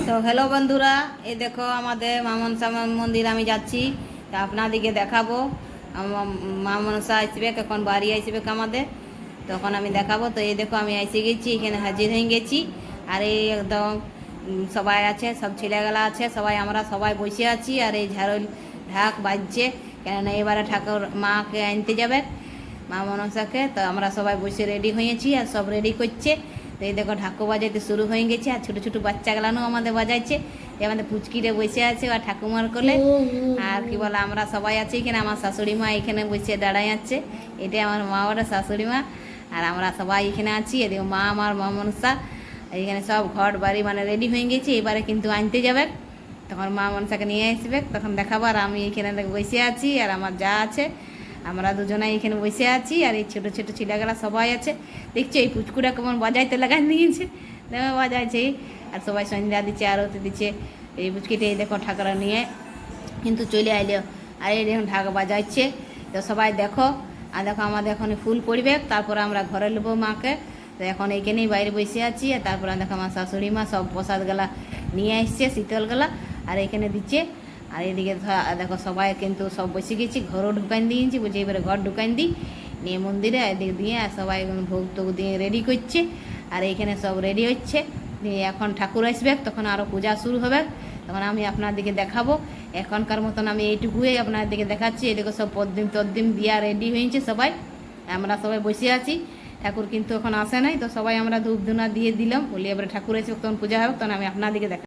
তো হ্যালো বন্ধুরা, এই দেখো আমাদের মা মনসা মন্দির আমি যাচ্ছি। তা আপনাদেরকে দেখাবো মা মনসা আসবে, কখন বাড়ি আসবে আমাদের, তখন আমি দেখাবো। তো এই দেখো আমি এসে গেছি, এখানে হাজির হয়ে গেছি। আর এই একদম সবাই আছে, সব ছেলেগুলা আছে, সবাই আমরা সবাই বসে আছি। আর এই ঝাড়ল ঢাক বাজছে, কেননা এবারে ঠাকুর মাকে আনতে যাবে, মা মনসাকে। তো আমরা সবাই বসে রেডি হয়েছি আর সব রেডি করছে। তো এই দেখো ঠাকুর বাজাইতে শুরু হয়ে গেছে, আর ছোটো ছোটো বাচ্চাগুলানো আমাদের বাজাইছে। আমাদের পুচকিরে বসে আছে আর ঠাকুমার কোলে। আর কি বলে আমরা সবাই আছি এখানে। আমার শাশুড়ি মা এখানে বসে দাঁড়াই আছে, এটা আমার মা ওরা শাশুড়ি মা। আর আমরা সবাই এখানে আছি। এদিকে মা আমার মা মনসা এখানে সব ঘর বাড়ি মানে রেডি হয়ে গেছে। এবারে কিন্তু আনতে যাবে, তখন মা মনসাকে নিয়ে আসবে, তখন দেখাবো। আর আমি এখানে বসে আছি আর আমার যা আছে, আমরা দুজনাই এখানে বসে আছি। আর এই ছোটো ছোটো ছেলেগুলা সবাই আছে। দেখছো এই পুচকুটা কেমন বাজাইতে লাগাই দিয়েছে, দেখো বাজাইছে। আর সবাই সন্ধ্যা দিচ্ছে, আরতি দিচ্ছে। এই পুচকিটা এই দেখো ঠাকুরা নিয়ে কিন্তু চলে আইলো। আর এই দেখুন ঢাক বাজাইছে। তো সবাই দেখো। আর দেখো আমাদের এখন ফুল পড়বে, তারপরে আমরা ঘরে নেবো মাকে। তো এখন এইখানেই বাইরে বসে আছি। আর তারপরে দেখো আমার শাশুড়ি মা সব প্রসাদগুলা নিয়ে আসছে, শীতলগুলা, আর এখানে দিচ্ছে। আর এদিকে দেখো সবাই কিন্তু সব বসে গেছি, ঘরও ঢুকান দিয়েছি, বুঝে এবারে ঘর ঢুকান দিই নিয়ে মন্দিরে এদিকে দিয়ে। আর সবাই ভোগ টোগ দিয়ে রেডি করছে। আর এইখানে সব রেডি হচ্ছে। দিয়ে এখন ঠাকুর আসবে, তখন আরও পূজা শুরু হবে, তখন আমি আপনাদেরকে দেখাবো। এখনকার মতন আমি এইটুকুই আপনাদেরকে দেখাচ্ছি। এদিকে সব তদ্দিন দিয়া রেডি হয়েছে সবাই, আমরা সবাই বসে আছি। ঠাকুর কিন্তু এখন আসে নাই, তো সবাই আমরা ধূপ ধুনা দিয়ে দিলাম, বলি এবারে ঠাকুর এসে তখন পূজা হবে, তখন আমি আপনাদেরকে দেখা।